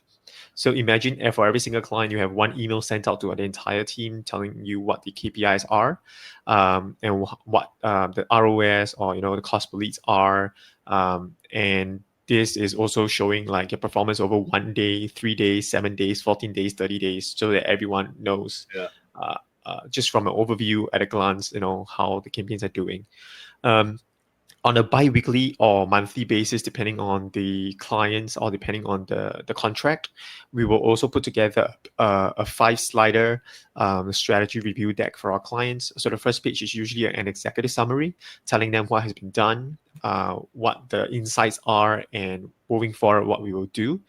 So imagine for every single client, you have one email sent out to the entire team telling you what the KPIs are, and what the ROS or the cost per leads are, and this is also showing like your performance over 1 day, 3 days, 7 days, 14 days, 30 days, so that everyone knows. Just from an overview at a glance, how the campaigns are doing. On a bi-weekly or monthly basis, depending on the clients or depending on the contract, we will also put together a 5-slider strategy review deck for our clients. So the first page is usually an executive summary telling them what has been done, what the insights are, and moving forward, what we will do.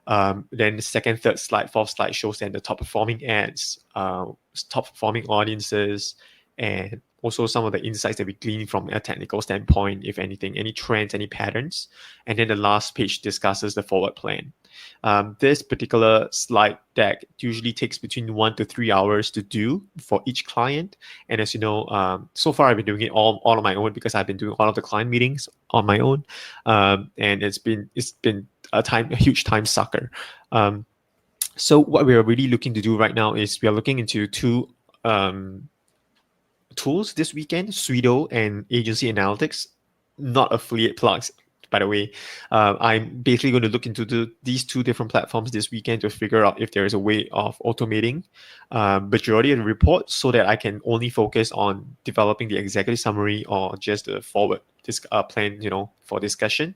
Then the second, third slide, fourth slide shows them the top performing ads, top performing audiences, and also some of the insights that we glean from a technical standpoint, if anything, any trends, any patterns. And then the last page discusses the forward plan. This particular slide deck usually takes between 1 to 3 hours to do for each client. And as you know, so far I've been doing it all on my own because I've been doing all of the client meetings on my own. And it's been a huge time sucker. So what we are really looking to do right now is we are looking into 2 tools this weekend, Suido and Agency Analytics, not affiliate plugs, by the way. I'm basically going to look into these 2 different platforms this weekend to figure out if there is a way of automating majority of the report so that I can only focus on developing the executive summary or just the forward plan, for discussion.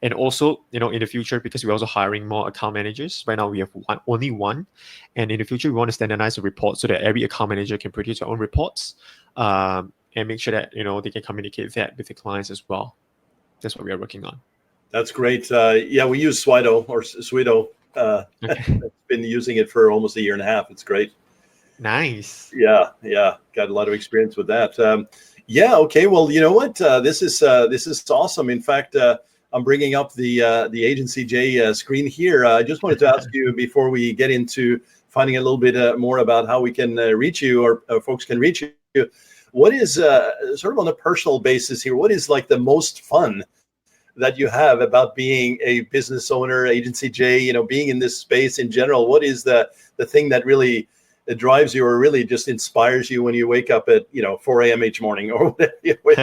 And also, in the future, because we're also hiring more account managers. Right now we have only one. And in the future, we want to standardize the report so that every account manager can produce their own reports, and make sure that, they can communicate that with the clients as well. That's what we are working on. That's great. We use Swido or Suido. Okay. Been using it for almost a year and a half. It's great. Nice. Yeah. Got a lot of experience with that. Okay. Well, you know what? This is awesome. In fact, I'm bringing up the Agency J screen here. I just wanted to ask you before we get into finding a little bit more about how we can reach you or folks can reach you. What is sort of on a personal basis here? What is like the most fun that you have about being a business owner, Agency J? Being in this space in general. What is the thing that really drives you or really just inspires you when you wake up at 4 a.m. each morning or whatever you wake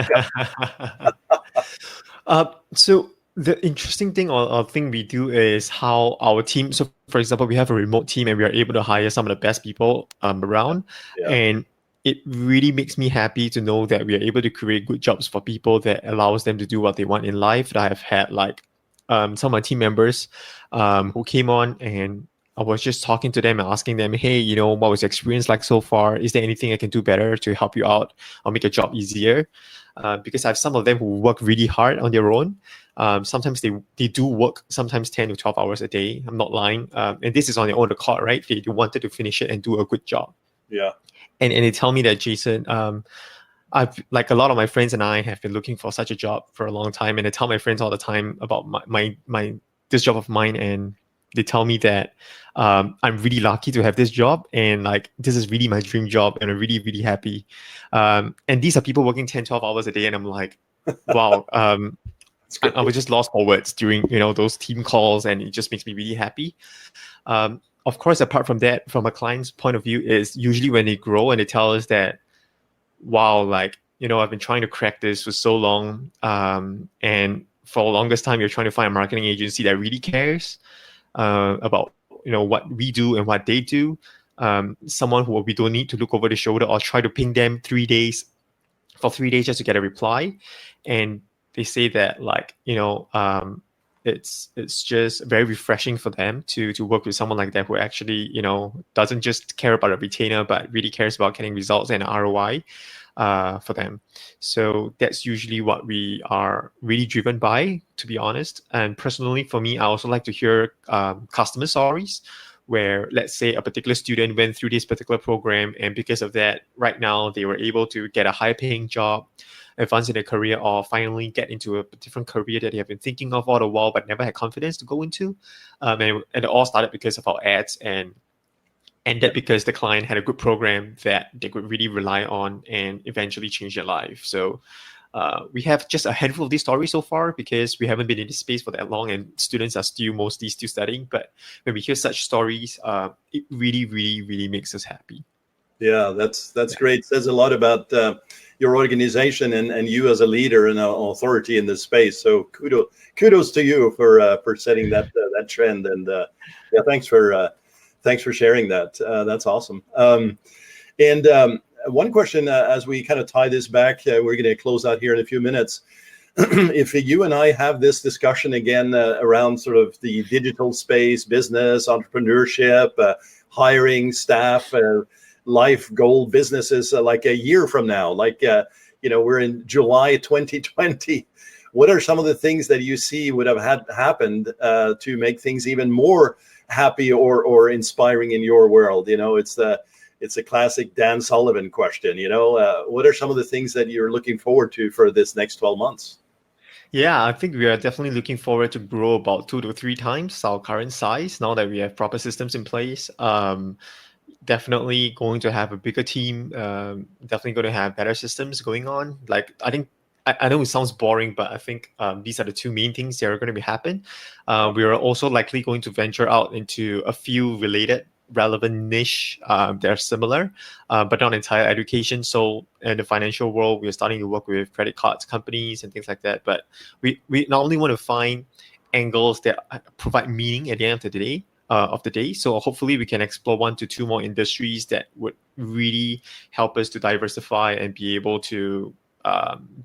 up? So the interesting thing or thing we do is how our team. So for example, we have a remote team and we are able to hire some of the best people around, and it really makes me happy to know that we are able to create good jobs for people that allows them to do what they want in life. I have had some of my team members who came on, and I was just talking to them and asking them, hey, what was your experience like so far? Is there anything I can do better to help you out or make your job easier? Because I have some of them who work really hard on their own. Sometimes they do work sometimes 10 to 12 hours a day. I'm not lying. And this is on their own accord, right? They wanted to finish it and do a good job. Yeah. And they tell me that, Jason, I've like a lot of my friends and I have been looking for such a job for a long time, and I tell my friends all the time about my this job of mine, and they tell me that I'm really lucky to have this job, and like this is really my dream job, and I'm really, really happy. And these are people working 10, 12 hours a day, and I'm like, wow. I was just lost for words during those team calls, and it just makes me really happy. Of course, apart from that, from a client's point of view, is usually when they grow and they tell us that, wow, I've been trying to crack this for so long, and for the longest time, you're trying to find a marketing agency that really cares about what we do and what they do. Someone who we don't need to look over the shoulder or try to ping them 3 days for 3 days just to get a reply, and they say that it's just very refreshing for them to work with someone like that who actually doesn't just care about a retainer but really cares about getting results and ROI for them. So that's usually what we are really driven by, to be honest. And personally, for me, I also like to hear customer stories where, let's say, a particular student went through this particular program, and because of that, right now they were able to get a high paying job, advance in their career, or finally get into a different career that they have been thinking of all the while but never had confidence to go into. And it all started because of our ads, and ended because the client had a good program that they could really rely on and eventually change their life. So we have just a handful of these stories so far because we haven't been in this space for that long and students are mostly still studying. But when we hear such stories, it really, really, really makes us happy. Yeah, that's great. It says a lot about your organization and you as a leader and an authority in this space. So kudos to you for setting that trend. And yeah, thanks for sharing that. That's awesome. One question as we kind of tie this back, we're going to close out here in a few minutes. If you and I have this discussion again around sort of the digital space, business, entrepreneurship, hiring staff, life goal businesses, like a year from now, we're in July 2020. What are some of the things that you see would have had happened to make things even more happy or inspiring in your world? It's a classic Dan Sullivan question. What are some of the things that you're looking forward to for this next 12 months? Yeah, I think we are definitely looking forward to grow about 2 to 3 times our current size now that we have proper systems in place. Definitely going to have a bigger team. Definitely going to have better systems going on. I know it sounds boring, but I think these are the 2 main things that are going to happen. We are also likely going to venture out into a few related relevant niche that are similar, but not entire education. So in the financial world, we're starting to work with credit cards companies and things like that. But we not only want to find angles that provide meaning at the end of the day. So hopefully we can explore 1 to 2 more industries that would really help us to diversify and be able to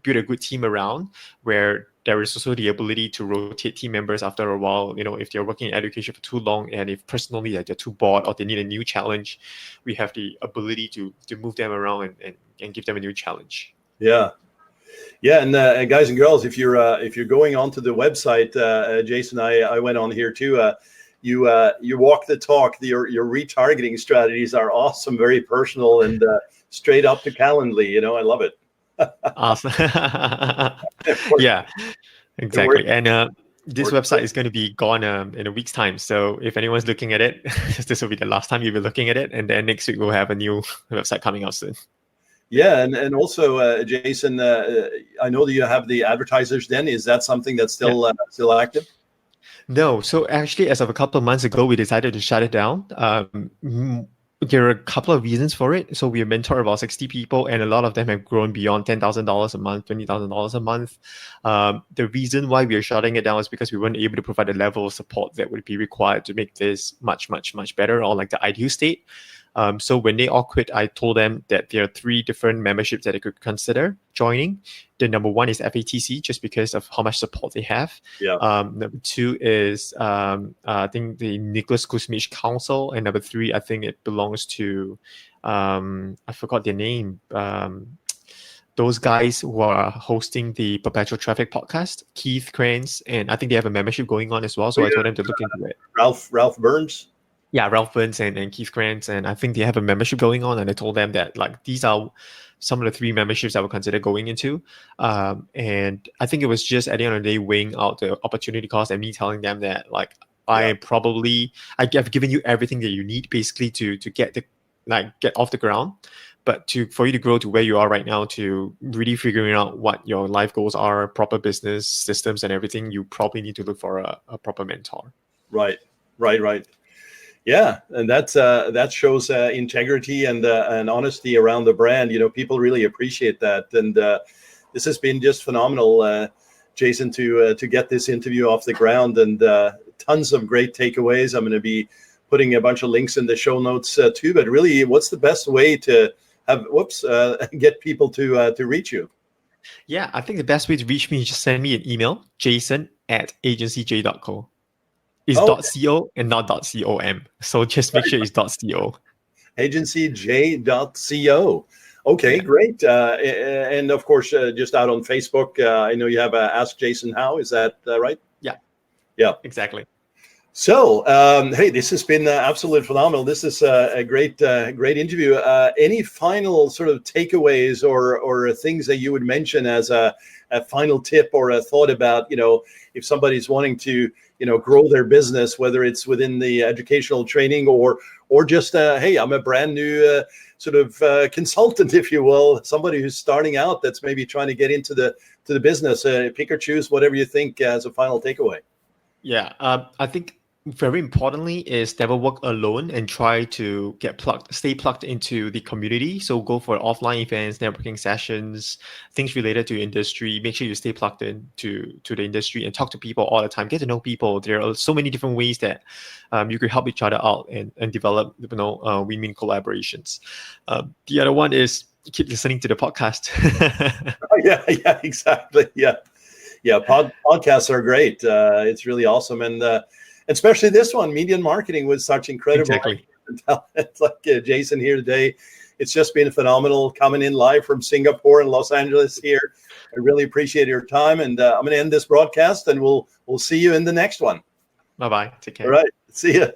build a good team around, where there is also the ability to rotate team members after a while. If they're working in education for too long and if personally they're too bored or they need a new challenge, we have the ability to move them around and give them a new challenge. Yeah. And guys and girls, if you're going onto the website, Jason, I went on here too. You walk the talk. Your retargeting strategies are awesome, very personal and straight up to Calendly. I love it. Awesome. Yeah, exactly. And this website is going to be gone in a week's time. So if anyone's looking at it, this will be the last time you'll be looking at it. And then next week we'll have a new website coming out soon. Yeah, and also, Jason, I know that you have the advertisers den. Is that something that's still active? No. So actually, as of a couple of months ago, we decided to shut it down. There are a couple of reasons for it. So we mentor about 60 people, and a lot of them have grown beyond $10,000 a month, $20,000 a month. The reason why we are shutting it down is because we weren't able to provide the level of support that would be required to make this much, much, much better, or like the ideal state. So when they all quit, I told them that there are 3 different memberships that they could consider joining. The number 1 is FATC, just because of how much support they have. Yeah. Number 2 is I think the Nicholas Kuzmich Council, and number 3, I think it belongs to I forgot their name. Those guys who are hosting the Perpetual Traffic podcast, Keith Kranz, and I think they have a membership going on as well. So I told them to look into it. Ralph Burns. Yeah, Ralph Burns and Keith Kranz, and I think they have a membership going on. And I told them that these are some of the 3 memberships I would consider going into. And I think it was just at the end of the day weighing out the opportunity cost and me telling them that I've given you everything that you need basically to get off the ground. But for you to grow to where you are right now, to really figuring out what your life goals are, proper business systems and everything, you probably need to look for a proper mentor. Right. Yeah, and that shows integrity and honesty around the brand. People really appreciate that, and this has been just phenomenal, Jason, to get this interview off the ground, and tons of great takeaways. I'm going to be putting a bunch of links in the show notes too. But really, what's the best way to get people to reach you? Yeah, I think the best way to reach me is just send me an email, jason@agencyj.co. It's Oh, .co and not .com. So just make sure it's .co. agencyj.co. Okay, Yeah. great. And of course, just out on Facebook, I know you have Ask Jason How. Is that right? Yeah. Yeah. Exactly. So, hey, this has been absolutely phenomenal. This is a great interview. Any final sort of takeaways or things that you would mention as a final tip or a thought about, if somebody's wanting to, grow their business, whether it's within the educational training or just, hey, I'm a brand new sort of consultant, if you will, somebody who's starting out that's maybe trying to get into the business. Pick or choose whatever you think as a final takeaway. Yeah, I think very importantly is never work alone and try to stay plugged into the community. So go for offline events, networking sessions, things related to industry. Make sure you stay plugged in to the industry and talk to people all the time. Get to know people. There are so many different ways that you could help each other out and develop win-win collaborations. The other one is keep listening to the podcast. Oh, yeah, exactly. Yeah. Podcasts are great. It's really awesome, and especially this one, media and marketing, with such incredible talent like Jason here today. It's just been phenomenal coming in live from Singapore and Los Angeles here. I really appreciate your time, and I'm going to end this broadcast, and we'll see you in the next one. Bye-bye. Take care. All right. See you.